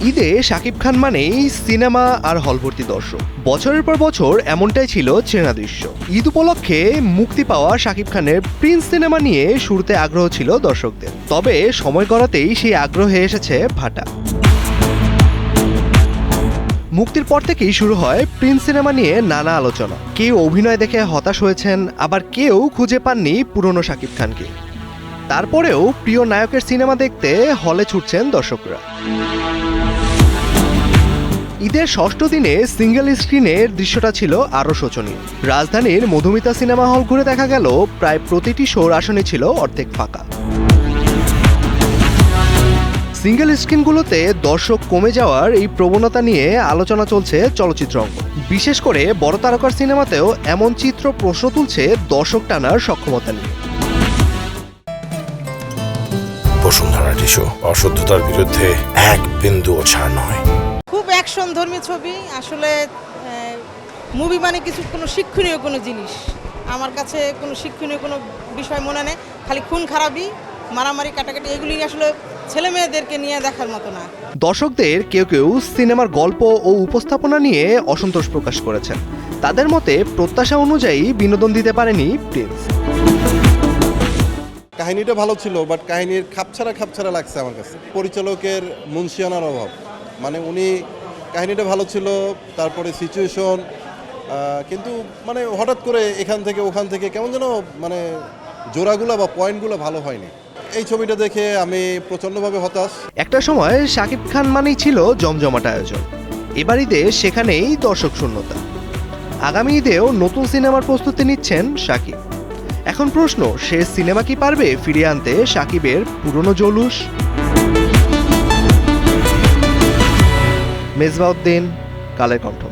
ঈদে শাকিব খান মানেই সিনেমা আর হলভর্তি দর্শক। বছরের পর বছর এমনটাই ছিল চেনা দৃশ্য। ঈদ উপলক্ষে মুক্তি পাওয়া শাকিব খানের প্রিন্স সিনেমা নিয়ে শুরুতে আগ্রহ ছিল দর্শকদের, তবে সময় গড়াতেই সেই আগ্রহে এসেছে ভাটা। মুক্তির পর থেকেই শুরু হয় প্রিন্স সিনেমা নিয়ে নানা আলোচনা। কেউ অভিনয় দেখে হতাশ হয়েছেন, আবার কেউ খুঁজে পাননি পুরনো শাকিব খানকে। তারপরেও প্রিয় নায়কের সিনেমা দেখতে হলে ছুটছেন দর্শকরা। ঈদের ষষ্ঠ দিনে সিঙ্গেল স্ক্রিনের দৃশ্যটা ছিল আরও শোচনীয়। রাজধানীর মধুমিতা সিনেমা হল ঘুরে দেখা গেল প্রায় প্রতিটি শোর আসনে ছিল অর্ধেক ফাঁকা। সিঙ্গেল স্ক্রিনগুলোতে দর্শক কমে যাওয়ার এই প্রবণতা নিয়ে আলোচনা চলছে চলচ্চিত্র অঙ্গন। বিশেষ করে বড় তারকার সিনেমাতেও এমন চিত্র প্রশ্ন তুলছে দর্শক টানার সক্ষমতা নিয়ে। বসুন্ধরা টিস্যু অশুদ্ধতার বিরুদ্ধে এক বিন্দুও ছাড় নয়। খুব অ্যাকশন ধর্মী ছবি। আসলে মুভি মানে কোনো শিক্ষণীয় কোনো জিনিস আমার কাছে কোনো শিক্ষণীয় কোনো বিষয় মনে নেই। খালি খুন খারাপি, মারামারি, কাটাকাটি, এগুলি আসলে ছেলে মেয়েদেরকে নিয়ে দেখার মতো না। দর্শকদের কেউ কেউ সিনেমার গল্প ও উপস্থাপনা নিয়ে অসন্তোষ প্রকাশ করেছেন। তাদের মতে প্রত্যাশা অনুযায়ী বিনোদন দিতে পারেনি প্রিন্স। কাহিনীটা ভালো ছিল, বাট কাহিনীর খাপছাড়া লাগছে আমার কাছে। পরিচালকের মুন্সিয়ানার অভাব, মানে উনি কাহিনীটা ভালো ছিল, তারপরে সিচুয়েশন, কিন্তু মানে হঠাৎ করে এখান থেকে ওখান থেকে কেমন যেন মানে জোড়াগুলো বা পয়েন্টগুলো ভালো হয়নি। এই ছবিটা দেখে আমি প্রচণ্ডভাবে হতাশ। একটা সময় শাকিব খান মানেই ছিল জমজমাট আয়োজন। এবার ঈদে সেখানেই দর্শক শূন্যতা। আগামী ঈদেও নতুন সিনেমার প্রস্তুতি নিচ্ছেন শাকিব। এখন প্রশ্ন, সে সিনেমা কি পারবে ফিরিয়ে আনতে শাকিবের পুরনো জৌলুস? মেজবাউদ্দিন, কালের কণ্ঠ।